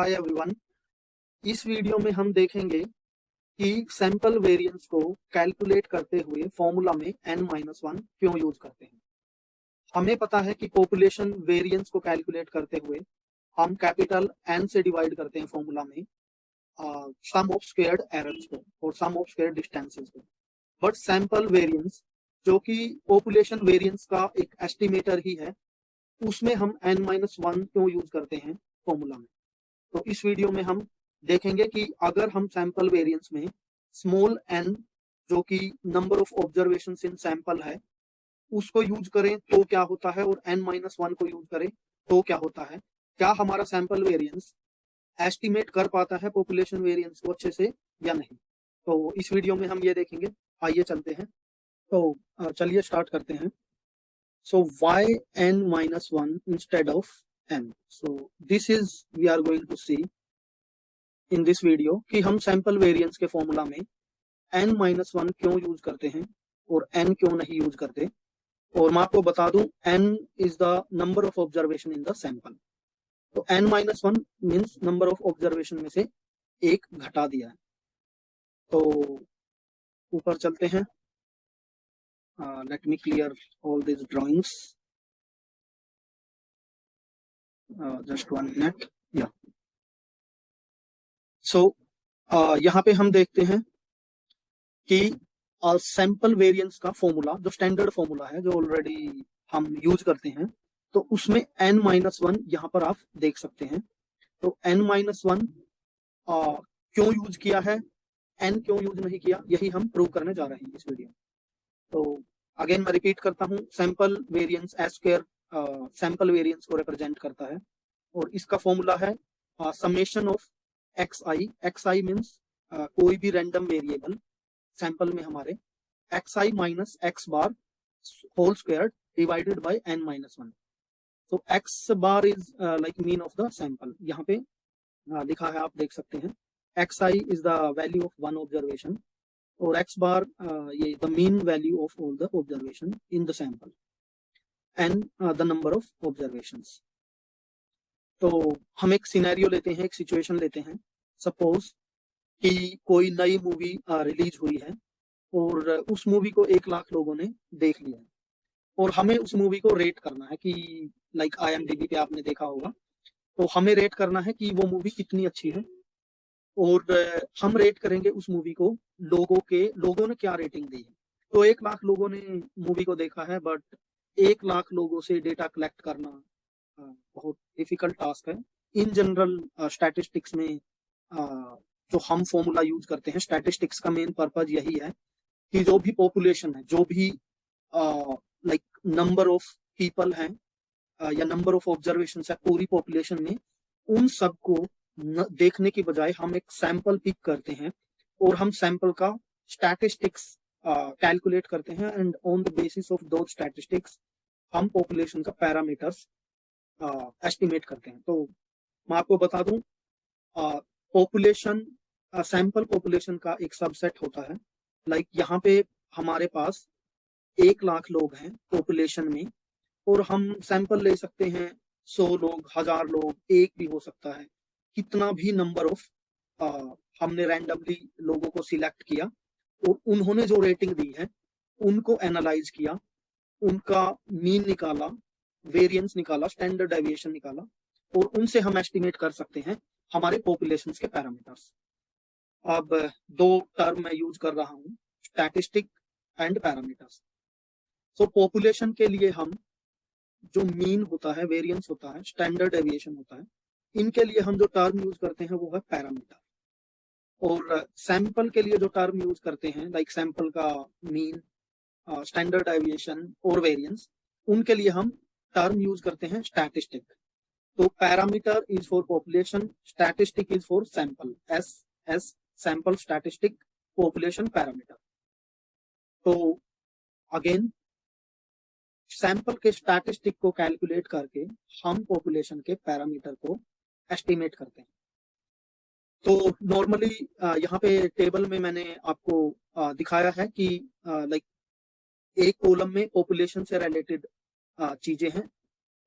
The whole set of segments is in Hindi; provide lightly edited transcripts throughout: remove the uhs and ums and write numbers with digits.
Hi everyone. इस वीडियो में हम देखेंगे कि सैंपल वेरिएंस को कैलकुलेट करते हुए फॉर्मूला में n-1 क्यों यूज करते हैं। हमें पता है कि पॉपुलेशन वेरिएंस को कैलकुलेट करते हुए हम कैपिटल N से डिवाइड करते हैं फॉर्मूला में सम ऑफ स्क्वायर्ड एरर्स को और सम ऑफ स्क्वायर्ड डिस्टेंसेस को। बट सैंपल वेरिएंस जो कि पॉपुलेशन वेरिएंस का एक एस्टिमेटर ही है, उसमें हम n-1 क्यों यूज करते हैं फॉर्मूला में। तो इस वीडियो में हम देखेंगे कि अगर हम सैंपल वेरिएंस में स्मॉल n जो कि number of observation in sample है उसको यूज करें तो क्या होता है, और n-1 को यूज करें तो क्या होता है। क्या हमारा सैंपल वेरिएंस एस्टिमेट कर पाता है पॉपुलेशन वेरिएंस को अच्छे से या नहीं। तो इस वीडियो में हम ये देखेंगे। आइए चलते हैं। तो चलिए स्टार्ट करते हैं। So why n-1 instead of n? So this is we are going to see in this video कि हम सैंपल वेरिएंस के फॉर्मूला में n-1 क्यों यूज करते हैं और n क्यों नहीं यूज करते। और मैं आपको बता दूं n is the number of observation in the sample। तो n-1 means number of observation में से एक घटा दिया है। तो ऊपर चलते हैं। Let me clear all these drawings. Just 1 minute. Yeah. So यहाँ पे हम देखते हैं कि सैंपल वेरिएंस का फॉर्मूला जो स्टैंडर्ड फॉर्मूला है जो ऑलरेडी हम यूज करते हैं, तो उसमें n-1 यहाँ पर आप देख सकते हैं। तो n-1 क्यों यूज किया है, n क्यों यूज नहीं किया, यही हम प्रूव करने जा रहे हैं इस वीडियो में। तो अगेन मैं रिपीट करता हूँ, sample variance S square sample variance को रिप्रेजेंट करता है और इसका फॉर्मूला है समेशन ऑफ xi मीन्स कोई भी रैंडम वेरिएबल सैंपल में हमारे xi minus x bar whole square divided by n-1। तो x bar is like mean of the sample. यहाँ पे लिखा है, आप देख सकते हैं, xi is the value of one observation और x बार ये the mean value of all the observation in the sample and the number of observations. तो हम एक सिनेरियो लेते हैं, एक सिचुएशन लेते हैं। सपोज कि कोई नई मूवी रिलीज हुई है और उस मूवी को 1 लाख लोगों ने देख लिया है और हमें उस मूवी को रेट करना है कि लाइक IMDb पे आपने देखा होगा, तो हमें रेट करना है कि वो मूवी कितनी अच्छी है। और हम रेट करेंगे उस मूवी को लोगों ने क्या रेटिंग दी है। तो 1 लाख लोगों ने मूवी को देखा है, बट 1 लाख लोगों से डेटा कलेक्ट करना बहुत डिफिकल्ट टास्क है। इन जनरल स्टैटिस्टिक्स में जो हम फॉर्मूला यूज करते हैं, स्टैटिस्टिक्स का मेन पर्पज यही है कि जो भी पॉपुलेशन है, जो भी लाइक नंबर ऑफ पीपल हैं या नंबर ऑफ ऑब्जर्वेशन है पूरी पॉपुलेशन में, उन सबको देखने की बजाय हम एक सैंपल पिक करते हैं और हम सैंपल का स्टैटिस्टिक्स कैलकुलेट करते हैं and on the basis of दो स्टैटिस्टिक्स हम पॉपुलेशन का पैरामीटर्स एस्टिमेट करते हैं। तो मैं आपको बता दूं, पॉपुलेशन सैंपल पॉपुलेशन का एक सबसेट होता है। लाइक यहाँ पे हमारे पास 1 लाख लोग हैं पॉपुलेशन में और हम सैंपल ले सकते हैं 100 लोग, 1000 लोग, एक भी हो सकता है, कितना भी नंबर ऑफ हमने रैंडमली लोगों को सिलेक्ट किया और उन्होंने जो रेटिंग दी है उनको एनालाइज किया, उनका मीन निकाला, वेरिएंस निकाला, स्टैंडर्ड डेविएशन निकाला और उनसे हम एस्टिमेट कर सकते हैं हमारे पॉपुलेशन के पैरामीटर्स। अब 2 टर्म मैं यूज कर रहा हूँ, statistic and parameters. So population के लिए हम जो मीन होता है, वेरिएंस होता है, स्टैंडर्ड डेविएशन होता है, इनके लिए हम जो टर्म यूज करते हैं वो है पैरामीटर। और सैंपल के लिए जो टर्म यूज करते हैं, लाइक सैंपल का मीन, स्टैंडर्ड डेविएशन और वेरिएंस, उनके लिए हम टर्म यूज करते हैं स्टैटिस्टिक। तो parameter is for population, statistic is for sample, S sample, statistic, population, parameter. तो अगेन सैंपल के स्टैटिस्टिक को कैलकुलेट करके हम पॉपुलेशन के पैरामीटर को एस्टिमेट करते हैं। तो नॉर्मली यहाँ पे टेबल में मैंने आपको दिखाया है कि लाइक एक कॉलम में पॉपुलेशन से रिलेटेड चीजें हैं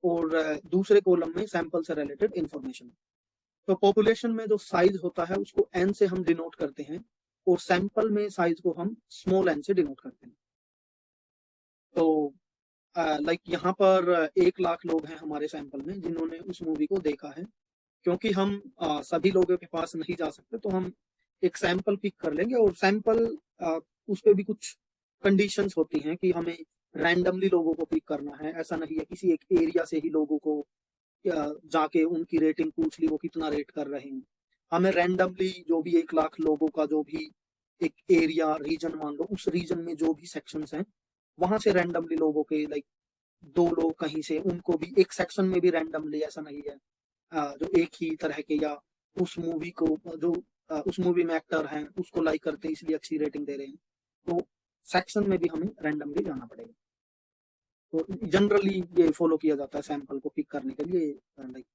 और दूसरे कॉलम में सैंपल से रिलेटेड इंफॉर्मेशन। तो पॉपुलेशन में जो साइज होता है उसको n से हम डिनोट करते हैं और सैंपल में साइज को हम स्मॉल n से डिनोट करते हैं। तो लाइक यहाँ पर 1 लाख लोग हैं हमारे सैंपल में जिन्होंने उस मूवी को देखा है। क्योंकि हम सभी लोगों के पास नहीं जा सकते तो हम एक सैंपल पिक कर लेंगे और सैंपल उस पर भी कुछ कंडीशंस होती हैं कि हमें रैंडमली लोगों को पिक करना है। ऐसा नहीं है किसी एक एरिया से ही लोगों को जाके उनकी रेटिंग पूछ ली वो कितना रेट कर रहे हैं। हमें रैंडमली जो भी 1 लाख लोगों का जो भी एक एरिया रीजन मान लो उस रीजन में जो भी सेक्शंस हैं वहां से रैंडमली लोगों के लाइक 2 लोग कहीं से उनको भी एक सेक्शन में भी रैंडमली, ऐसा नहीं है जो एक ही तरह के या उस मूवी को जो उस मूवी में एक्टर हैं उसको लाइक करते हैं इसलिए अच्छी रेटिंग दे रहे हैं। तो सेक्शन में भी हमें रैंडमली जाना पड़ेगा। तो जनरली ये फॉलो किया जाता है सैंपल को पिक करने के लिए। लाइक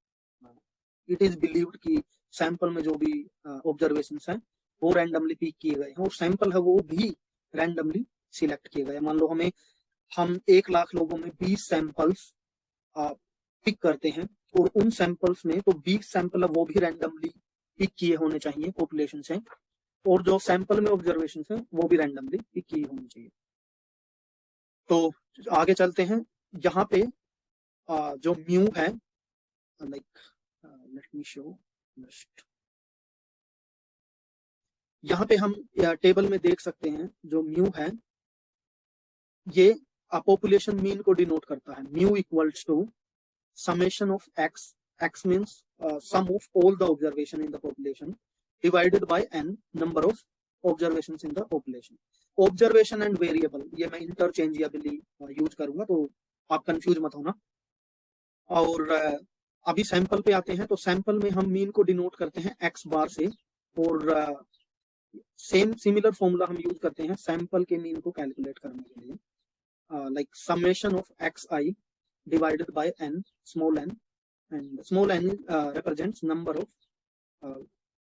इट इज बिलीव्ड कि सैंपल में जो भी ऑब्जर्वेशंस हैं वो रैंडमली पिक किए गए हैं और सैंपल है वो भी रैंडमली सिलेक्ट किए गए। मान लो हम 1 लाख लोगों में 20 सैंपल्स पिक करते हैं और उन सैंपल्स में तो 20 सैंपल है वो भी रैंडमली पिक किए होने चाहिए पॉपुलेशन से और जो सैंपल में ऑब्जर्वेशन है वो भी रैंडमली पिक किए होने चाहिए। तो आगे चलते हैं। यहाँ पे जो म्यू है like let me show just, यहाँ पे हम टेबल में देख सकते हैं जो म्यू है ये पॉपुलेशन मीन को डिनोट करता है। Mu equals to summation of x means sum of all the observation in the population divided by n number of observations in the population। observation and variable ये मैं interchangeably यूज करूंगा तो आप कंफ्यूज मत होना। और अभी सैंपल पे आते हैं तो सैंपल में हम मीन को डिनोट करते हैं x बार से और सेम सिमिलर फॉर्मूला हम यूज करते हैं सैंपल के मीन को कैलकुलेट करने के लिए like summation of xi divided by n, small n, and small n represents number of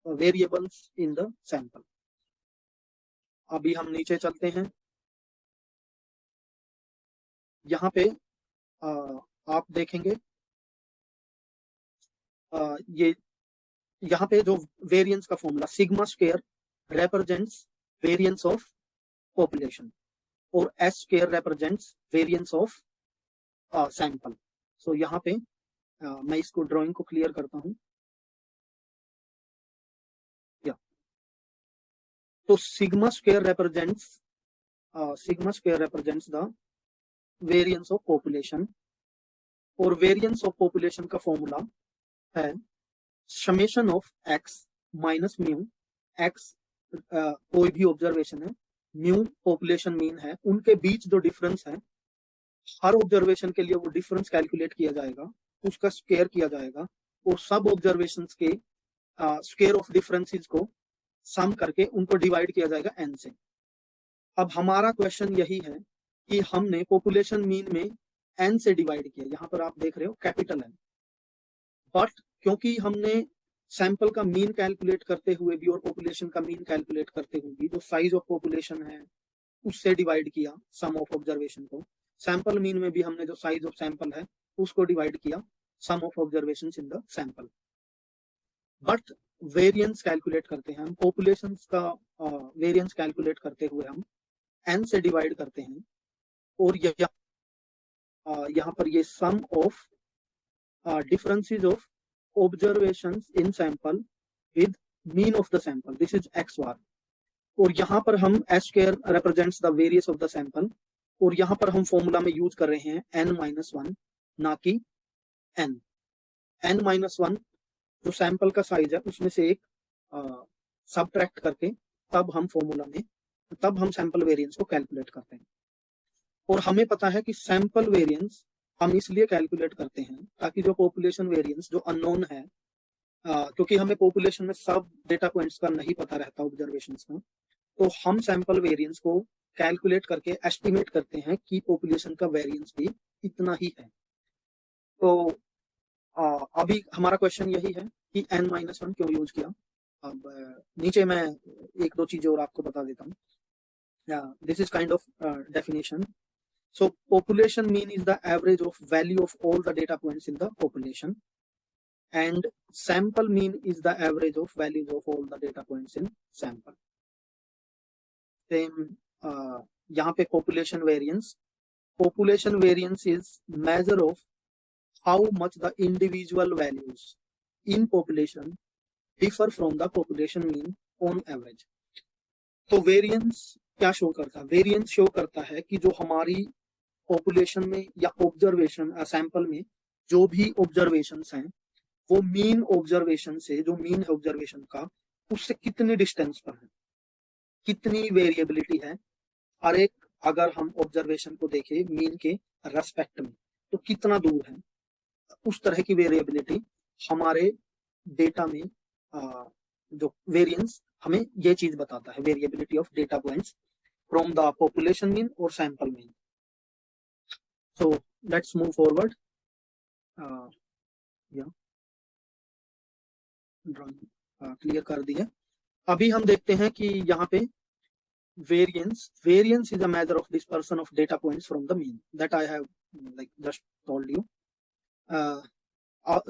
variables in the sample। अभी हम नीचे चलते हैं। यहाँ पे आप देखेंगे ये यहाँ पे जो वेरिएंस का formula sigma square represents variance of population और s square represents variance of sample. So यहाँ पे मैं इसको ड्राइंग को क्लियर करता हूँ। तो sigma square represents the variance of population और वेरिएंस ऑफ पॉपुलेशन का फॉर्मूला है summation of x minus mu. x कोई भी ऑब्जर्वेशन है, म्यू पॉपुलेशन मीन है, उनके बीच जो डिफरेंस है हर ऑब्जर्वेशन के लिए वो डिफरेंस कैलकुलेट किया जाएगा, उसका स्क्वायर किया जाएगा और सब ऑब्जर्वेशंस के स्क्वायर ऑफ डिफरेंसेस को सम करके उनको डिवाइड किया जाएगा n से। अब हमारा क्वेश्चन यही है कि हमने पॉपुलेशन मीन में n से डिवाइड किया, यहाँ पर आप देख रहे हो कैपिटल N, बट क्योंकि हमने सैंपल का मीन कैलकुलेट करते हुए भी और पॉपुलेशन का मीन कैलकुलेट करते हुए भी जो साइज ऑफ पॉपुलेशन है उससे डिवाइड किया सम ऑफ ऑब्जर्वेशन को, सैंपल मीन में भी हमने जो साइज ऑफ सैंपल है उसको डिवाइड किया sum of observation in the sample. But variance calculate करते हैं हम, पॉपुलेशन का वेरिएंस कैलकुलेट करते हुए हम n से डिवाइड करते हैं और यहाँ पर ये sum of differences of observations in sample with mean of the sample, this is x bar. और यहाँ पर हम s square represents the variance of the sample और यहाँ पर हम फॉर्मूला में यूज कर रहे हैं n-1 ना कि n-1 जो सैंपल का साइज है उसमें से एक सबट्रैक्ट करके तब हम फॉर्मूला में हम सैंपल वेरिएंस को कैलकुलेट करते हैं। और हमें पता है कि सैंपल वेरिएंस हम इसलिए कैलकुलेट करते हैं ताकि जो पॉपुलेशन वेरिएंस जो अननोन है, क्योंकि हमें पॉपुलेशन में सब डेटा पॉइंट्स का नहीं पता रहता ऑब्जर्वेशंस का, तो हम सैंपल वेरिएंस को कैलकुलेट करके एस्टिमेट करते हैं कि पॉपुलेशन का वेरिएंस भी इतना ही है। तो अभी हमारा क्वेश्चन यही है कि n-1 क्यों यूज किया। अब नीचे मैं 1-2 चीजें और आपको बता देता हूँ। This is kind of definition. So population mean is the average of value of all the data points in the population and sample mean is the average of values of all the data points in sample. Same यहाँ पे population variance is measure of how much the individual values in population differ from the population mean on average. तो वेरिएंस क्या शो करता है? वेरिएंस शो करता है कि जो हमारी पॉपुलेशन में या ऑब्जर्वेशन सैंपल में जो भी ऑब्जर्वेशंस हैं वो मीन ऑब्जर्वेशन से, जो मीन है ऑब्जर्वेशन का, उससे कितनी डिस्टेंस पर है, कितनी वेरिएबिलिटी है हर एक, अगर हम ऑब्जर्वेशन को देखें मीन के रेस्पेक्ट में तो कितना दूर है, उस तरह की वेरिएबिलिटी हमारे डेटा में जो वेरिएंस हमें ये चीज बताता है, variability of data points from the population mean और sample mean. So let's move forward. Drawing clear कर दी है. अभी हम देखते हैं कि यहाँ पे variance is a measure of dispersion of data points from the mean, that I have like just told you.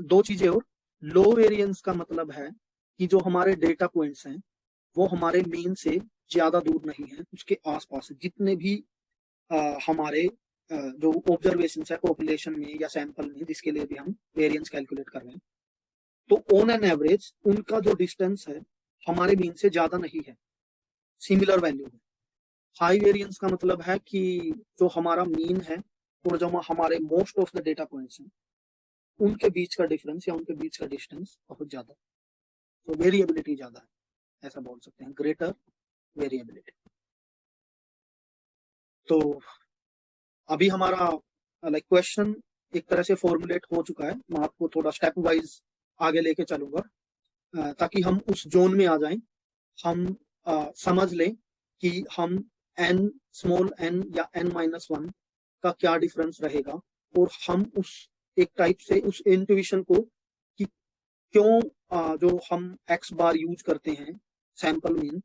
दो चीजें और. लो वेरिएंस का मतलब है कि जो हमारे डेटा पॉइंट्स हैं वो हमारे मीन से ज्यादा दूर नहीं है, उसके आसपास जितने भी हमारे जो ऑब्जर्वेशन है पॉपुलेशन में या सैंपल में, जिसके लिए भी हम वेरिएंस कैलकुलेट कर रहे हैं, तो ऑन एन एवरेज उनका जो डिस्टेंस है हमारे मीन से ज्यादा नहीं है, सिमिलर वैल्यू है. हाई वेरिएंस का मतलब है कि जो हमारा मीन है और जो हमारे most of the data points हैं उनके बीच का डिफरेंस या उनके बीच का डिस्टेंस बहुत ज्यादा, तो वेरिएबिलिटी ज्यादा है, ऐसा बोल सकते हैं, ग्रेटर वेरिएबिलिटी. तो अभी हमारा लाइक क्वेश्चन एक तरह से फॉर्मुलेट हो चुका है. मैं आपको थोड़ा स्टेप वाइज आगे लेके चलूंगा ताकि हम उस जोन में आ जाएं, हम समझ लें कि हम n स्मॉल n या n-1 का क्या डिफरेंस रहेगा, और हम उस एक टाइप से उस इंट्यूशन को कि क्यों जो हम x बार यूज करते हैं सैंपल मीन,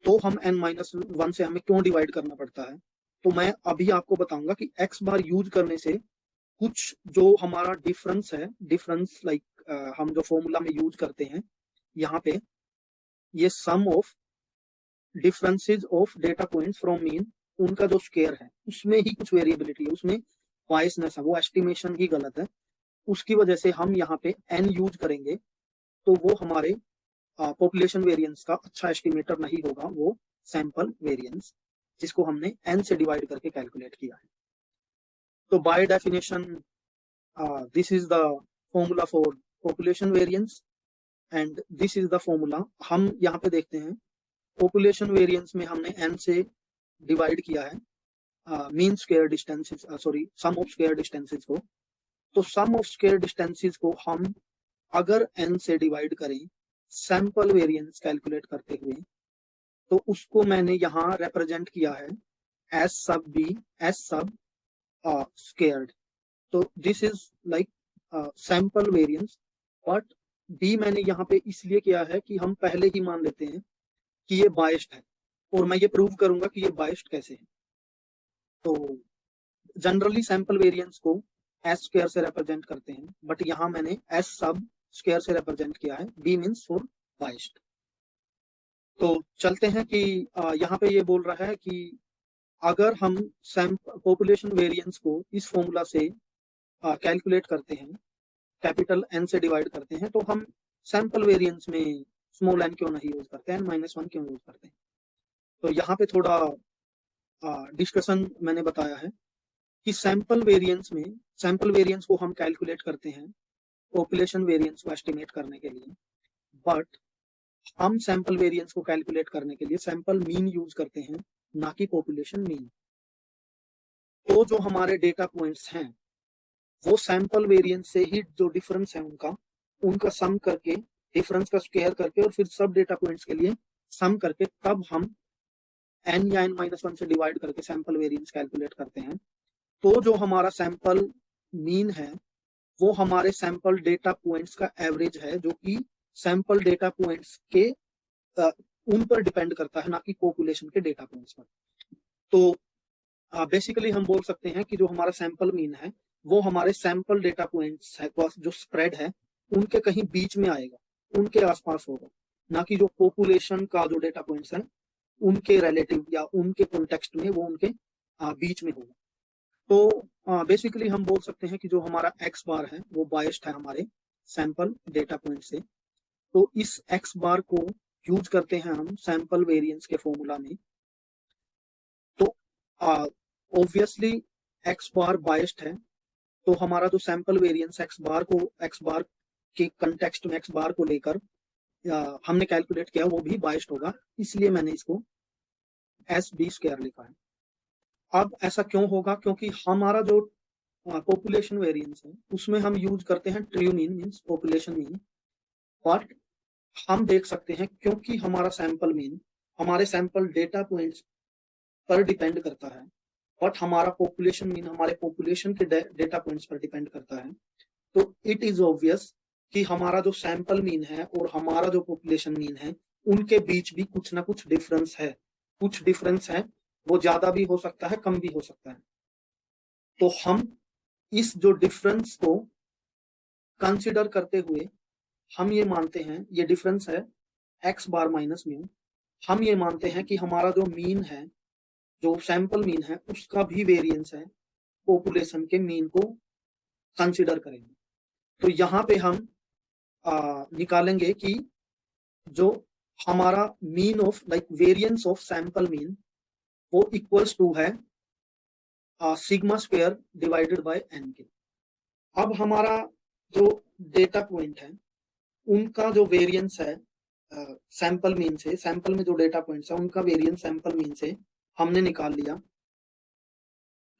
तो हम n-1 से हमें क्यों डिवाइड करना पड़ता है, तो मैं अभी आपको बताऊंगा कि x बार यूज करने से कुछ जो हमारा डिफरेंस है, डिफरेंस लाइक हम जो फॉर्मूला में यूज करते हैं यहाँ पे, ये sum of differences of data points from mean, उनका जो स्क्वायर है उसमें ही कुछ वेरिएबिलिटी है, उसमें बायसनेस है, वो एस्टिमेशन ही गलत है, उसकी वजह से हम यहाँ पे n यूज करेंगे तो वो हमारे पॉपुलेशन वेरिएंस का अच्छा एस्टिमेटर नहीं होगा, वो सैंपल वेरिएंस जिसको हमने n से डिवाइड करके कैलकुलेट किया है. तो by definition this is the formula for population variance and this is the formula. हम यहाँ पे देखते हैं पॉपुलेशन वेरिएंस में हमने n से डिवाइड किया है mean square distances, sorry sum of square distances को. तो सम ऑफ स्क्वायर डिस्टेंसेस को हम अगर n से डिवाइड करें सैंपल वेरिएंस कैलकुलेट करते हुए, तो उसको मैंने यहाँ रिप्रेजेंट किया है S sub B, S sub squared. तो this is like sample variance, but B मैंने यहाँ पे इसलिए किया है कि हम पहले ही मान लेते हैं कि ये बायस्ड है, और मैं ये प्रूव करूंगा कि ये बायस्ड कैसे है. तो जनरली सैंपल वेरिएंस को एस स्क्वायर से रिप्रेजेंट करते हैं, बट यहाँ मैंने एस सब स्क्वायर से रिप्रेजेंट किया है, बी मीन्स फॉर बायस्ड. तो चलते हैं कि यहाँ पे ये बोल रहा है कि अगर हम पॉपुलेशन वेरिएंस को इस फॉर्मूला से कैलकुलेट करते हैं, कैपिटल n से डिवाइड करते हैं, तो हम सैंपल वेरिएंस में स्मॉल n क्यों नहीं यूज करते हैं, n-1 क्यों यूज करते हैं. तो यहाँ पे थोड़ा डिस्कशन मैंने बताया है कि सैंपल वेरिएंस को हम कैलकुलेट करते हैं पॉपुलेशन वेरिएंस को एस्टिमेट करने के लिए, बट हम सैंपल वेरिएंस को कैलकुलेट करने के लिए सैंपल मीन यूज करते हैं, ना कि पॉपुलेशन मीन. तो जो हमारे डेटा पॉइंट्स हैं वो सैंपल वेरिएंस से ही जो डिफरेंस है उनका सम करके, डिफरेंस का स्क्वायर करके, और फिर सब डेटा पॉइंट्स के लिए सम करके तब हम n या n-1 से डिवाइड करके सैंपल वेरिएंस कैलकुलेट करते हैं. तो जो हमारा सैंपल मीन है वो हमारे सैंपल डेटा पॉइंट्स का एवरेज है, जो कि सैंपल डेटा पॉइंट्स के उन पर डिपेंड करता है, ना कि पॉपुलेशन के डेटा पॉइंट्स पर. तो बेसिकली हम बोल सकते हैं कि जो हमारा सैंपल मीन है वो हमारे सैंपल डेटा पॉइंट्स है जो स्प्रेड है उनके कहीं बीच में आएगा, उनके आसपास होगा, ना कि जो पॉपुलेशन का जो डेटा पॉइंट्स है उनके रिलेटिव या उनके कॉन्टेक्स्ट में वो उनके बीच में होगा। तो बेसिकली हम बोल सकते हैं कि जो हमारा एक्स बार है वो बायस्ड है हमारे सैंपल डेटा पॉइंट से। तो इस एक्स बार को यूज करते हैं हम सैंपल वेरिएंस के फॉर्मूला में। तो ऑब्वियसली एक्स बार बायस्ड है, तो हमारा जो सैंपल वेरिएंस एक्स बार के कंटेक्स्ट में एक्स बार को लेकर हमने कैलकुलेट किया वो भी बायस्ड होगा, इसलिए मैंने इसको एस बी स्क्वायर लिखा है। अब ऐसा क्यों होगा? क्योंकि हमारा जो पॉपुलेशन वेरिएंस है उसमें हम यूज करते हैं true mean, means population mean. But हम देख सकते हैं क्योंकि हमारा सैंपल मीन हमारे सैंपल डेटा पॉइंट्स पर डिपेंड करता है, बट हमारा पॉपुलेशन मीन हमारे पॉपुलेशन के डेटा पॉइंट्स पर डिपेंड करता है। तो इट इज ऑब्वियस कि हमारा जो सैंपल मीन है और हमारा जो पॉपुलेशन मीन है उनके बीच भी कुछ ना कुछ डिफरेंस है। कुछ डिफरेंस है, वो ज्यादा भी हो सकता है, कम भी हो सकता है। तो हम इस जो डिफरेंस को कंसिडर करते हुए हम ये मानते हैं, ये डिफरेंस है एक्स बार माइनस म्यू, हम ये मानते हैं कि हमारा जो मीन है, जो सैंपल मीन है, उसका भी वेरिएंस है पॉपुलेशन के मीन को कंसिडर करेंगे। तो यहाँ पे हम निकालेंगे कि जो हमारा mean of variance of sample mean वो इक्वल्स टू है sigma square divided by N के। अब हमारा जो डेटा पॉइंट है उनका जो वेरिएंस है सैंपल मीन से, सैंपल में जो डेटा पॉइंट्स है उनका वेरिएंस सैंपल मीन से हमने निकाल लिया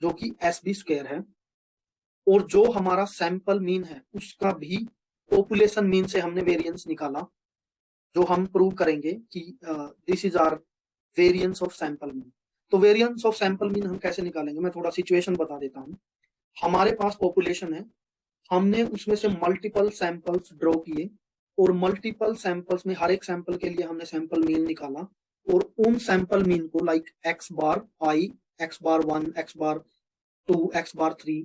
जो कि एस बी स्क्वायर है, और जो हमारा सैंपल मीन है उसका भी पॉपुलेशन मीन से हमने वेरिएंस निकाला, जो हम प्रूव करेंगे कि this is our variance of sample mean. तो वेरिएंस ऑफ सैंपल मीन हम कैसे निकालेंगे, मैं थोड़ा सिचुएशन बता देता हूँ। हमारे पास पॉपुलेशन है, हमने उसमें से मल्टीपल सैंपल्स ड्रॉ किए और मल्टीपल सैंपल्स में हर एक सैंपल के लिए हमने सैंपल मीन निकाला, और उन सैंपल मीन को लाइक एक्स बार आई, एक्स बार 1, एक्स बार 2, एक्स बार 3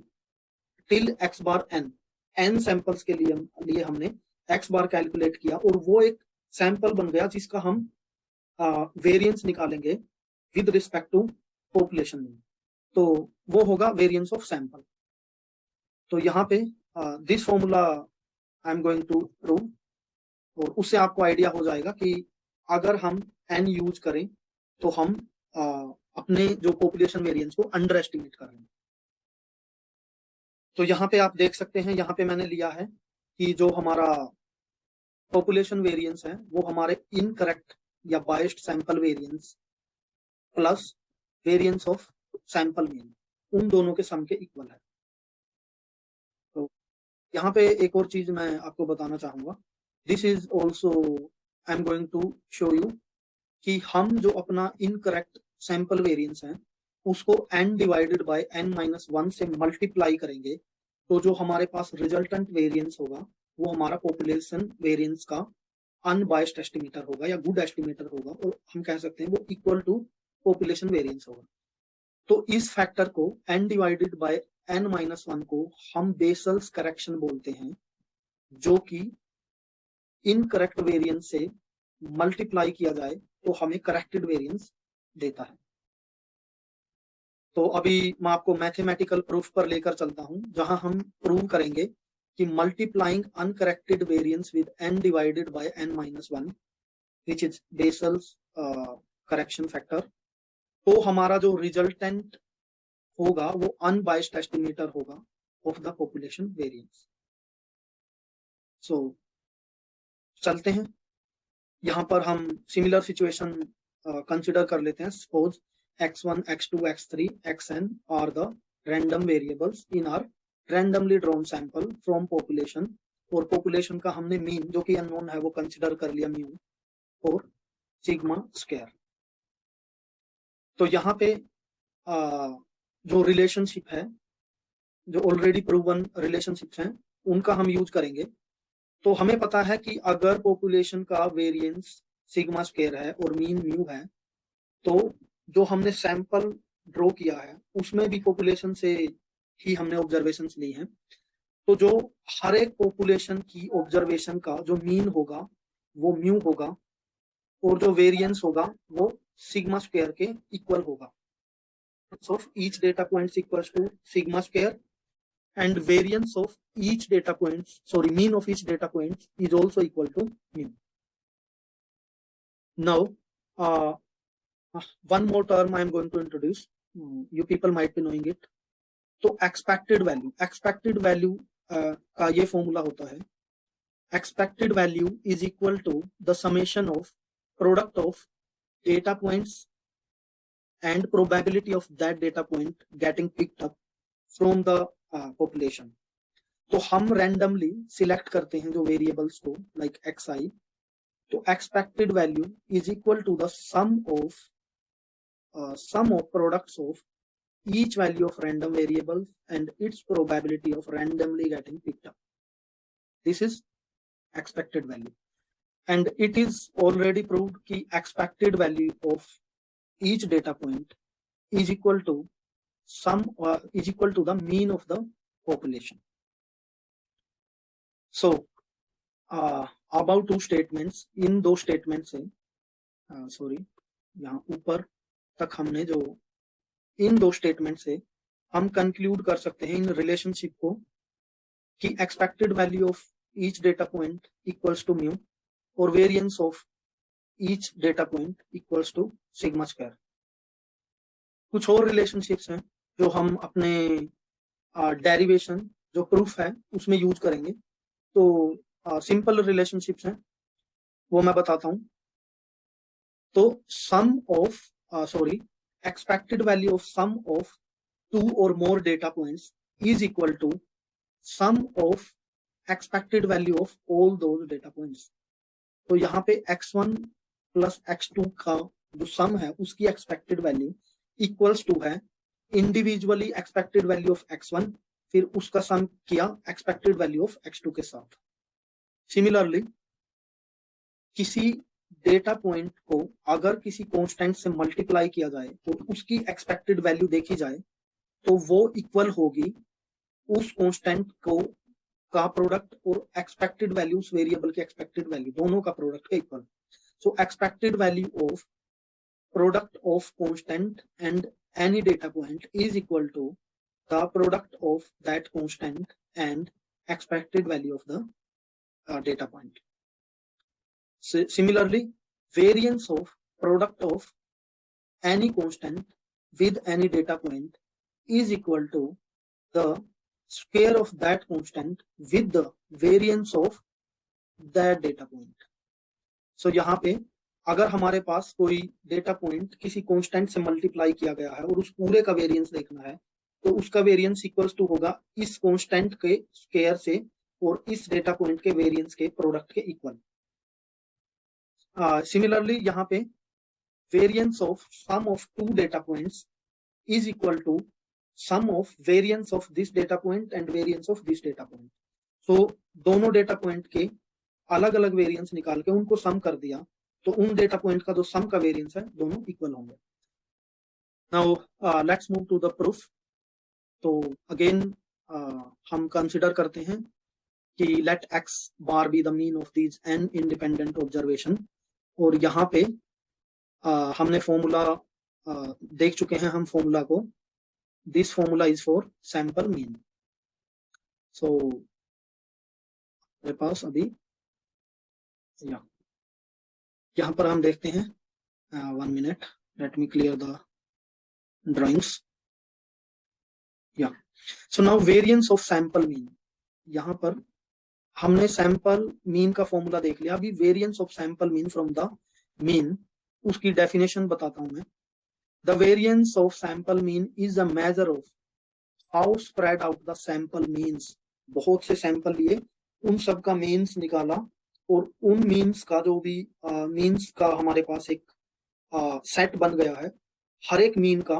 टिल एक्स बार एन सैंपल्स के लिए हमने एक्स बार कैलकुलेट किया, और वो एक सैंपल बन गया जिसका हम वेरिएंस निकालेंगे with respect to population mean. तो वो होगा वेरिएंस ऑफ सैंपल। तो यहाँ पे this formula I am going to prove, और उससे आपको आइडिया हो जाएगा कि अगर हम एन यूज करें तो हम अपने जो पॉपुलेशन वेरिएंस को अंडर एस्टिमेट कर रहे हैं। तो यहाँ पे आप देख सकते हैं, यहाँ पे मैंने लिया है कि जो हमारा पॉपुलेशन वेरिएंस है वो हमारे इनकरेक्ट या biased sample variance plus variance of sample mean, उन दोनों के सम के इक्वल है। तो यहाँ पे एक और चीज मैं आपको बताना चाहूंगा, this is also I am going to show you कि हम जो अपना इनकरेक्ट सैंपल वेरिएंस है उसको n डिवाइडेड बाय n-1 से मल्टीप्लाई करेंगे, तो जो हमारे पास रिजल्टेंट वेरिएंस होगा वो हमारा पॉपुलेशन वेरिएंस का अनबायस्ड एस्टिमेटर होगा या गुड एस्टिमेटर होगा, और हम कह सकते हैं वो इक्वल टू पॉपुलेशन वेरिएंस होगा। तो इस फैक्टर को n डिवाइडेड बाय n-1 को हम बेसल्स करेक्शन बोलते हैं, जो कि इनकरेक्ट वेरिएंस से मल्टीप्लाई किया जाए तो हमें करेक्टेड वेरिएंस देता है। तो अभी मैं आपको मैथमेटिकल प्रूफ पर लेकर चलता हूं, जहां हम प्रूव करेंगे कि multiplying uncorrected variance with n divided by n-1 which is vessels correction factor, तो हमारा जो रिजल्टेंट होगा वो अनबायस्ड एस्टिमेटर होगा ऑफ द पॉपुलेशन वेरिएंस। सो चलते हैं, यहाँ पर हम सिमिलर सिचुएशन कंसिडर कर लेते हैं। Suppose x1, x2, x3, xn are the random variables in our randomly drawn sample from population, और पॉपुलेशन का हमने मीन जो कि अननोन है वो कंसिडर कर लिया म्यू और सिग्मा स्क्वायर। तो यहाँ पे जो रिलेशनशिप है, जो ऑलरेडी प्रूवन रिलेशनशिप हैं, उनका हम यूज करेंगे। तो हमें पता है कि अगर पॉपुलेशन का वेरिएंस सिग्मा स्क्वायर है और मीन म्यू है, तो जो हमने सैंपल ड्रॉ किया है उसमें भी पॉपुलेशन से ही हमने ऑब्जर्वेशंस ली हैं, तो जो हर एक पॉपुलेशन की ऑब्जर्वेशन का जो मीन होगा वो म्यू होगा, और जो वेरिएंस होगा वो सिग्मा स्क्वायर के इक्वल होगा. So each data point equals to sigma square, and variance of each data point, sorry, mean of each data point is also equal to mean. Now, one more term I am going to introduce. You people might be knowing it. तो expected value का ये फॉर्मूला होता है. Expected value is equal to the summation of product of data points and probability of that data point getting picked up from the population. तो हम randomly select करते हैं जो variables को, like xi. तो expected value is equal to the sum of products of each value of random variables and its probability of randomly getting picked up. This is expected value, and it is already proved कि expected value of each data point is equal to the mean of the population. So about two statements, इन दो statements से sorry, यहाँ ऊपर तक हमने जो इन दो स्टेटमेंट से हम कंक्लूड कर सकते हैं इन रिलेशनशिप को कि expected value of each data point equals to mu और variance of each data point equals to sigma square. कुछ और रिलेशनशिप्स हैं जो हम अपने डेरिवेशन जो प्रूफ है उसमें यूज करेंगे. तो सिंपल रिलेशनशिप्स हैं वो मैं बताता हूं. तो सम of expected value of sum of two or more data points is equal to sum of expected value of all those data points. तो यहाँ पे x1 plus x2 का जो सम है उसकी एक्सपेक्टेड वैल्यू इक्वल्स टू है individually expected value of x1 फिर उसका सम किया एक्सपेक्टेड वैल्यू ऑफ x2 के साथ. सिमिलरली किसी डेटा पॉइंट को अगर किसी कांस्टेंट से मल्टीप्लाई किया जाए तो उसकी एक्सपेक्टेड वैल्यू देखी जाए तो वो इक्वल होगी उस कांस्टेंट को का प्रोडक्ट और एक्सपेक्टेड वैल्यू उस वेरिएबल की एक्सपेक्टेड वैल्यू दोनों का प्रोडक्ट के equal. So expected value of product of constant and any data point is equal to the product of that constant and expected value of the data point. Similarly, variance of product of any constant with any data point is equal to the square of that constant with the variance of that data point. So यहाँ पे अगर हमारे पास कोई डेटा पॉइंट किसी कांस्टेंट से मल्टीप्लाई किया गया है और उस पूरे का वेरिएंस देखना है तो उसका वेरिएंस इक्वल्स टू होगा इस कांस्टेंट के स्क्वायर से और इस डेटा पॉइंट के वेरिएंस के प्रोडक्ट के इक्वल. Similarly, यहाँ पे variance of sum of two data points is equal to sum of variance of this data point and variance of this data point. So दोनों डेटा पॉइंट के अलग अलग वेरिएंस निकाल के उनको सम कर दिया तो उन डेटा पॉइंट का जो सम का वेरिएंस है दोनों इक्वल होंगे. Now let's move to the proof. तो अगेन हम कंसिडर करते हैं कि let x bar be the mean of these n independent observation. और यहाँ पे हमने फॉर्मूला देख चुके हैं हम फॉर्मूला को. This formula is for sample mean. So मेरे पास अभी यहाँ पर हम देखते हैं 1 minute, let me clear the drawings. So now variance of sample mean. यहाँ पर हमने सैंपल मीन का फॉर्मूला देख लिया. अभी variance of sample mean from the mean उसकी डेफिनेशन बताता हूं मैं. The variance of sample mean is a measure of how spread out the sample means. बहुत से सैंपल लिए उन सब का मीन्स निकाला और उन मीन्स का जो भी मीन्स का हमारे पास एक सेट बन गया है. हर एक मीन का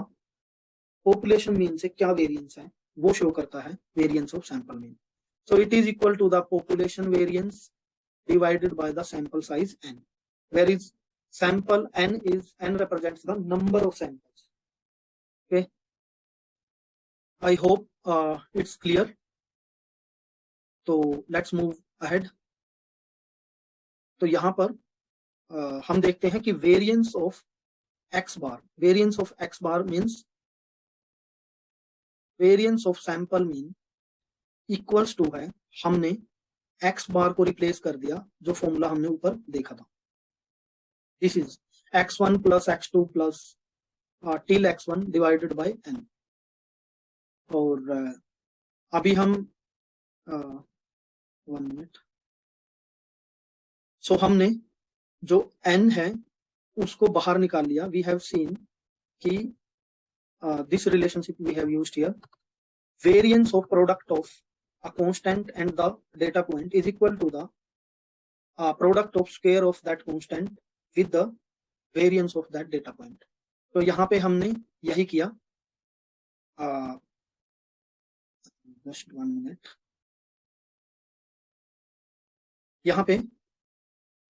पॉपुलेशन मीन से क्या वेरिएंस है वो शो करता है variance of sample mean. So it is equal to the population variance divided by the sample size n, where is sample n represents the number of samples. Okay, I hope it's clear. तो लेट्स मूव अहेड। तो यहाँ पर हम देखते हैं कि variance of X bar, variance of X bar means variance of sample mean equals to है, हमने एक्स बार को रिप्लेस कर दिया जो फॉर्मूला हमने ऊपर देखा था। This is x1 plus x2 plus till x1 divided by n। और अभी हम 1 मिनट। सो हमने जो n है उसको बाहर निकाल लिया। वी हैव सीन कि this relationship we have used here, variance of product of a constant and the data point is equal to the product of square of that constant with the variance of that data point। तो यहाँ पे हमने यही किया। just 1 minute। यहाँ पे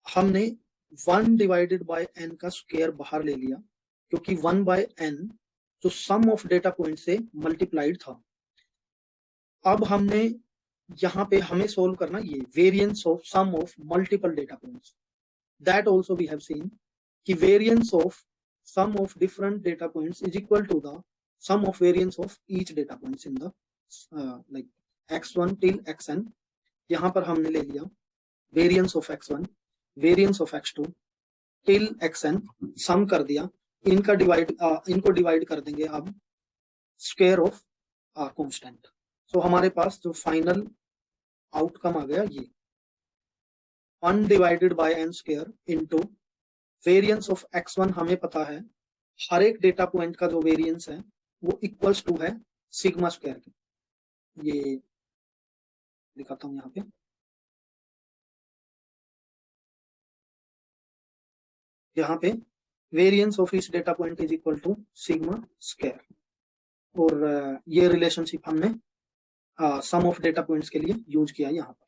हमने 1 डिवाइडेड बाय n का स्क्वायर बाहर ले लिया, क्योंकि 1 बाय n जो सम ऑफ डेटा पॉइंट से मल्टीप्लाइड था। अब हमने यहाँ पे हमें सोल्व करना ये variance of sum of multiple data points. That also we have seen कि variance of sum of different data points is equal to the sum of variance of each data points in the like x1 till xn। यहाँ पर हमने ले लिया variance of x1, variance of x2 till xn, सम कर दिया। इनको डिवाइड कर देंगे अब स्क्वायर ऑफ कांस्टेंट। सो हमारे पास जो फाइनल आउटकम आ गया ये 1 divided by n square into variance of x1। हमें पता है हर एक डेटा पॉइंट का जो वेरिएंस है वो इक्वल्स टू है सिग्मा स्क्वायर के। ये दिखाता हूं यहाँ पे। यहाँ पे वेरिएंस ऑफ इस data point is equal to sigma square. और ये रिलेशनशिप हमने सम ऑफ डेटा पॉइंट्स के लिए यूज किया यहाँ पर।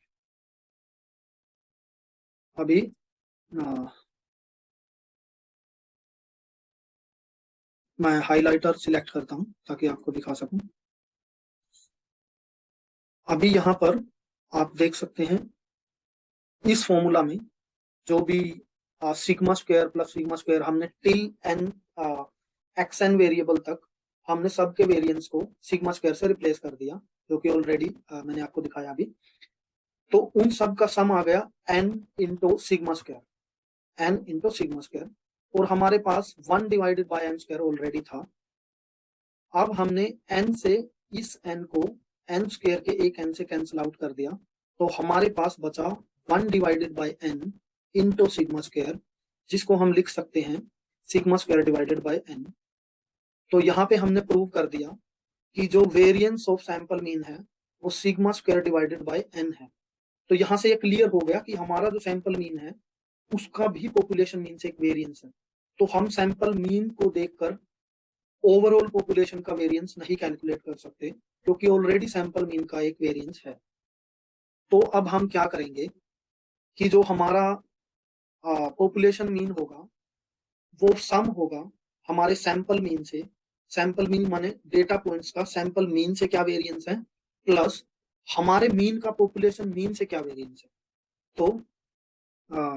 अभी मैं हाइलाइटर सिलेक्ट करता हूं ताकि आपको दिखा सकूं। अभी यहाँ पर आप देख सकते हैं इस फॉर्मूला में जो भी sigma square plus sigma square हमने टिल n xn वेरिएबल तक हमने सबके वेरिएंस को सिग्मा स्क्वायर से रिप्लेस कर दिया, जो कि ऑलरेडी मैंने आपको दिखाया अभी। तो उन सब का सम आ गया n into sigma square, n into sigma square. और हमारे पास 1 divided by n square already था। अब हमने n से इस n को n स्क्वायर के एक n से कैंसिल आउट कर दिया, तो हमारे पास बचा 1 divided by n into sigma square, जिसको हम लिख सकते हैं sigma square divided by n। तो यहाँ पे हमने प्रूव कर दिया कि जो वेरिएंस ऑफ सैंपल मीन है वो sigma square divided by n है। तो यहाँ से ये क्लियर हो गया कि हमारा जो सैंपल मीन है उसका भी पॉपुलेशन मीन से एक वेरिएंस है। तो हम सैंपल मीन को देखकर ओवरऑल पॉपुलेशन का वेरिएंस नहीं कैलकुलेट कर सकते, क्योंकि ऑलरेडी सैंपल मीन का एक वेरिएंस है। तो अब हम क्या करेंगे कि जो हमारा पॉपुलेशन मीन होगा वो सम होगा हमारे सैंपल मीन से। सैंपल मीन माने डेटा पॉइंट्स का सैंपल मीन से क्या वेरिएंस है, प्लस हमारे मीन का पॉपुलेशन मीन से क्या वेरिएंस है। तो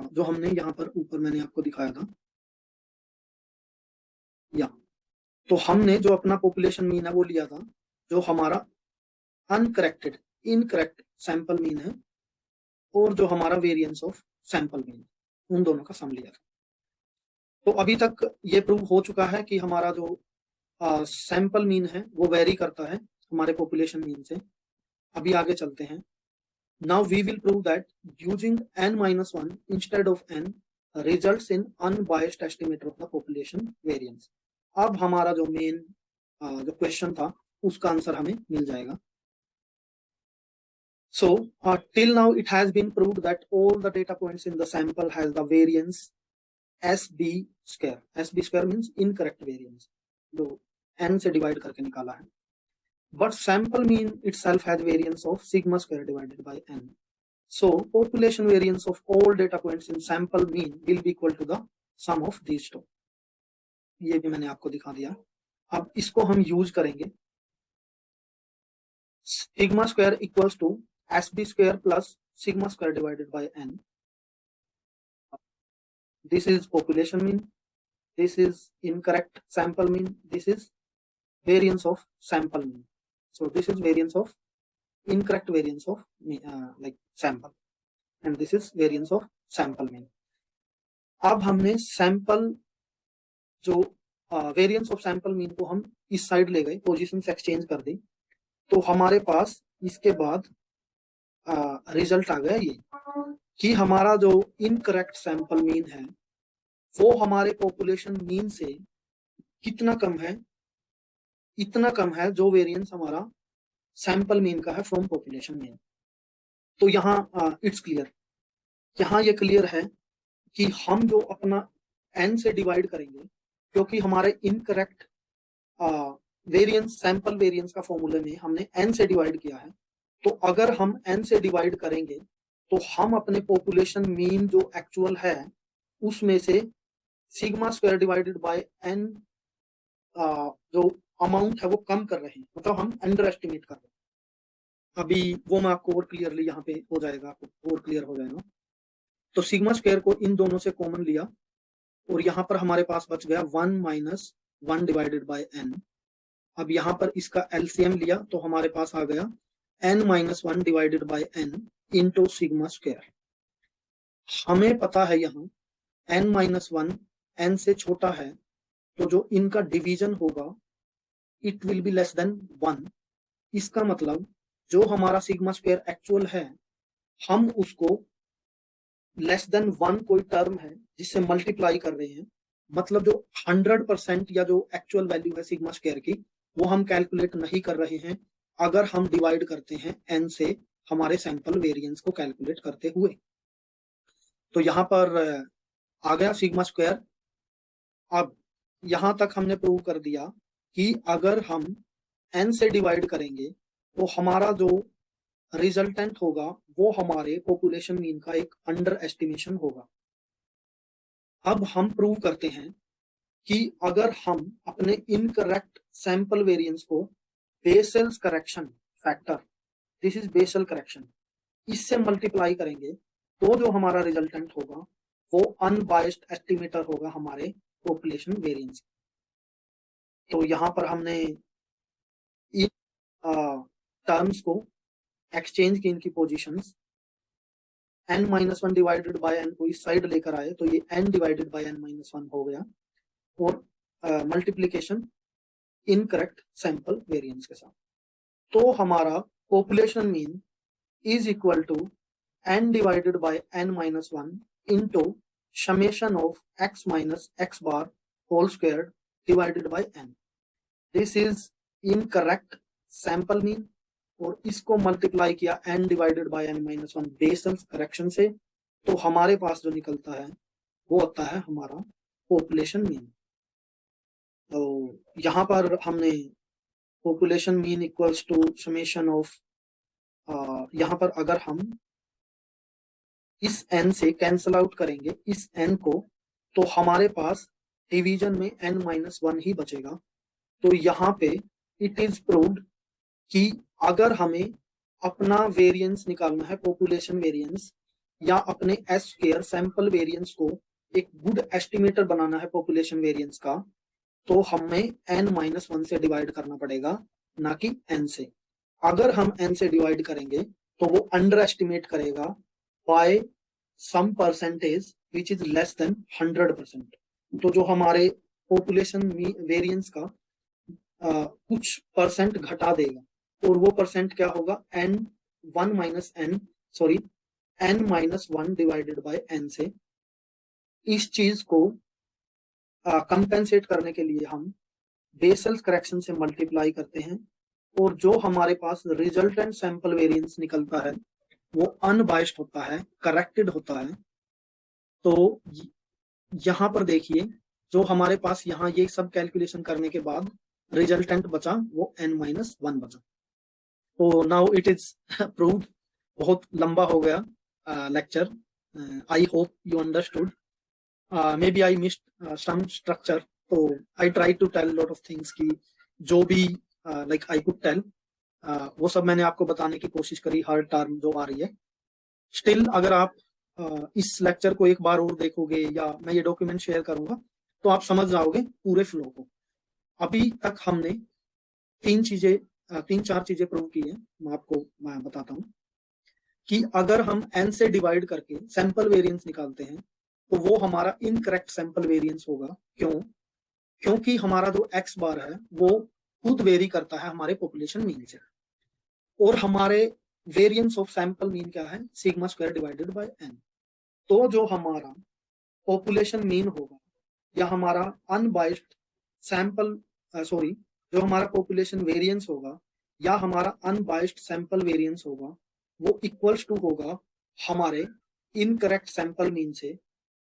जो हमने यहाँ पर ऊपर मैंने आपको दिखाया था या, तो हमने जो अपना पॉपुलेशन मीन है वो लिया था जो हमारा अनकरेक्टेड इनकरेक्ट सैंपल मीन है, और जो हमारा वेरिएंस ऑफ सैंपल मीन, उन दोनों का सम लिया था। तो अभी तक ये प्रूव हो चुका है कि हमारा जो सैंपल मीन है वो वेरी करता है हमारे पॉपुलेशन मीन से। अभी आगे चलते हैं। Now we will prove that using n-1 instead of n results in unbiased estimate of the population variance. अब हमारा जो मेन जो क्वेश्चन था उसका आंसर हमें मिल जाएगा। So till now it has been proved that all the data points in the sample has the variance SB square. SB square means incorrect variance, जो n से divide करके निकाला है। But sample mean itself has variance of sigma square divided by n. So population variance of all data points in sample mean will be equal to the sum of these two. ये भी मैंने आपको दिखा दिया। अब इसको हम यूज करेंगे। Sigma square equals to SB square plus sigma square divided by n. This is population mean, this is incorrect sample mean, this is variance of sample mean. So this is variance of incorrect variance of like sample, and this is variance of sample mean. अब हमने सैंपल जो वेरिएंस ऑफ सैंपल मीन को हम इस साइड ले गए, पोजीशन एक्सचेंज कर दी, तो हमारे पास इसके बाद रिजल्ट आ गया ये कि हमारा जो इनकरेक्ट सैंपल मीन है वो हमारे पॉपुलेशन मीन से कितना कम है, इतना कम है जो वेरिएंस हमारा सैंपल मीन का है फ्रॉम पॉपुलेशन मीन। तो यहाँ इट्स क्लियर, यहाँ ये क्लियर है कि हम जो अपना n से डिवाइड करेंगे, क्योंकि हमारे इनकरेक्ट वेरिएंस सैंपल वेरिएंस का फॉर्मूले में हमने n से डिवाइड किया है, तो अगर हम n से डिवाइड करेंगे तो हम अपने पॉपुलेशन मीन जो एक्चुअल है उसमें से sigma square divided by n जो अमाउंट है वो कम कर रहे हैं, मतलब हम अंडर एस्टिमेट कर रहे हैं। अभी वो मैं आपको और क्लियरली यहाँ पे हो जाएगा, आपको और क्लियर हो जाएगा। तो सिग्मा स्क्वायर को इन दोनों से कॉमन लिया और यहाँ पर हमारे पास बच गया 1 माइनस 1 डिवाइडेड बाय n। अब यहाँ पर इसका एलसीएम लिया तो हमारे पास आ गया n minus 1 divided by n into sigma square. हमें पता है यहाँ n माइनस 1 n से छोटा है, तो जो इनका डिवीजन होगा it will be less than 1। इसका मतलब जो हमारा सिग्मा स्क्वायर एक्चुअल है हम उसको लेस देन 1 कोई टर्म है जिससे मल्टीप्लाई कर रहे हैं, मतलब जो 100% या जो एक्चुअल वैल्यू है सिग्मा स्क्वायर की वो हम कैलकुलेट नहीं कर रहे हैं अगर हम डिवाइड करते हैं n से हमारे सैंपल वेरिएंस को कैलकुलेट करते हुए। तो यहाँ पर आ गया सिग्मा स्क्वायर। अब यहां तक हमने प्रूव कर दिया कि अगर हम n से डिवाइड करेंगे तो हमारा जो रिजल्टेंट होगा वो हमारे पॉपुलेशन मीन का एक अंडर एस्टिमेशन होगा। अब हम प्रूव करते हैं कि अगर हम अपने इनकरेक्ट सैंपल वेरिएंस को Bessel's correction factor, this is Bessel correction, इससे मल्टीप्लाई करेंगे तो जो हमारा रिजल्टेंट होगा वो अनबायस्ड एस्टिमेटर होगा हमारे पॉपुलेशन वेरिएंस। तो यहाँ पर हमने इन टर्म्स को एक्सचेंज की, इनकी positions, n minus 1 divided by n को इस साइड लेकर आए तो ये n divided by n minus 1 हो गया, और मल्टीप्लीकेशन इनकरेक्ट सैंपल वेरिएंस के साथ। तो हमारा population mean is equal to n divided by n minus 1 into summation of x minus x bar whole square divided by n। This is incorrect sample mean, और इसको मल्टीप्लाई किया n divided by n minus 1 Bessel correction से, तो हमारे पास जो निकलता है वो होता है हमारा पॉपुलेशन मीन। तो यहाँ पर हमने population mean equals to summation of, यहाँ पर अगर हम इस n से कैंसल आउट करेंगे इस n को, तो हमारे पास डिवीजन में n माइनस 1 ही बचेगा। तो यहाँ पे इट इज प्रूव्ड कि अगर हमें अपना वेरिएंस निकालना है, पॉपुलेशन वेरिएंस, या अपने एस स्क्वायर सैंपल वेरिएंस को एक गुड एस्टिमेटर बनाना है पॉपुलेशन वेरिएंस का, तो हमें n माइनस 1 से डिवाइड करना पड़ेगा, ना कि n से। अगर हम n से डिवाइड करेंगे तो वो अंडर एस्टिमेट करेगा by some percentage which is less than 100%। तो जो हमारे पॉपुलेशन वेरिएंस का कुछ परसेंट घटा देगा, और वो परसेंट क्या होगा, n minus 1 divided by n से। इस चीज को कंपेंसेट करने के लिए हम बेसल करेक्शन से मल्टीप्लाई करते हैं, और जो हमारे पास रिजल्टेंट सैंपल वेरिएंस निकलता है वो अनबायस्ड होता है, करेक्टेड होता है। तो यहाँ पर देखिए जो हमारे पास यहाँ ये सब कैलकुलेशन करने के बाद रिजल्टेंट बचा वो n माइनस 1 बचा। तो नाउ इट इज प्रूव्ड। बहुत लंबा हो गया lecture, I hope you understood, maybe I missed some structure, तो I try to tell lot of things की जो भी लाइक आई कुड टेल। वो सब मैंने आपको बताने की कोशिश करी, हर टर्म जो आ रही है। स्टिल अगर आप इस लेक्चर को एक बार और देखोगे या मैं ये डॉक्यूमेंट शेयर करूंगा तो आप समझ जाओगे पूरे फ्लो को। अभी तक हमने तीन चार चीजें प्रूव की है। मैं बताता हूँ कि अगर हम n से डिवाइड करके सैंपल वेरिएंस निकालते हैं तो वो हमारा इनकरेक्ट सैंपल वेरिएंस होगा। क्यों? क्योंकि हमारा जो x बार है वो खुद वेरी करता है हमारे पॉपुलेशन मीन से, और हमारे वेरिएंस ऑफ सैंपल मीन क्या है? Sigma square divided by n। तो जो हमारा पॉपुलेशन मीन होगा या हमारा अनबाइस्ड सैंपल जो हमारा पॉपुलेशन वेरिएंस होगा या हमारा अनबाइस्ड सैंपल वेरिएंस होगा, वो इक्वल्स टू होगा हमारे इनकरेक्ट सैंपल मीन से,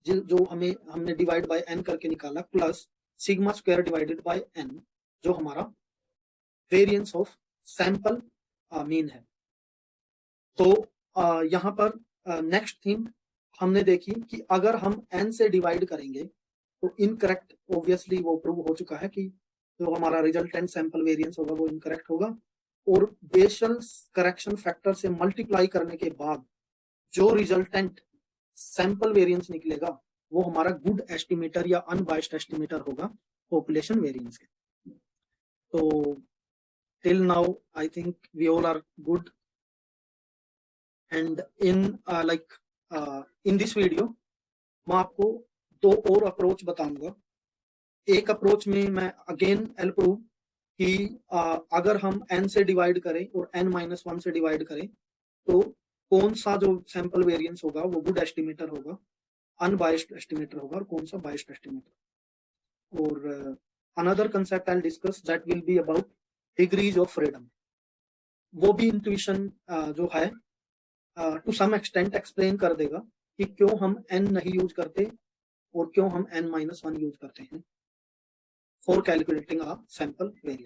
जो हमने डिवाइड बाय n करके निकाला, plus sigma square divided by n जो हमारा वेरिएंस ऑफ सैंपल मीन है। तो यहाँ पर नेक्स्ट थिंग हमने देखी कि अगर हम n से डिवाइड करेंगे तो इनकरेक्ट, ऑब्वियसली वो प्रूव हो चुका है कि जो हमारा रिजल्टेंट सैंपल वेरिएंस होगा वो इनकरेक्ट होगा, और बेसल करेक्शन फैक्टर से मल्टीप्लाई करने के बाद जो रिजल्टेंट सैंपल वेरिएंस निकलेगा वो हमारा गुड एस्टिमेटर या अनबाइस्ड एस्टिमेटर होगा पॉपुलेशन वेरिएंस के। तो till now I think we all are good, and in this video मैं आपको दो और अप्रोच बताऊंगा। एक अप्रोच में मैं अगेन एल प्रूव कि अगर हम n से डिवाइड करें और n-1 से डिवाइड करें तो कौन सा जो सैंपल वेरिएंस होगा वो गुड एस्टिमेटर होगा, अनबाइस्ड एस्टिमेटर होगा, और कौन सा बाइस्ड एस्टिमेटर। और another concept I discuss that will be about degrees of freedom. वो भी इंट्यूशन जो है टू सम एक्सटेंट एक्सप्लेन कर देगा कि क्यों हम n नहीं यूज करते और क्यों हम n-1 यूज करते हैं for calculating a sample variance.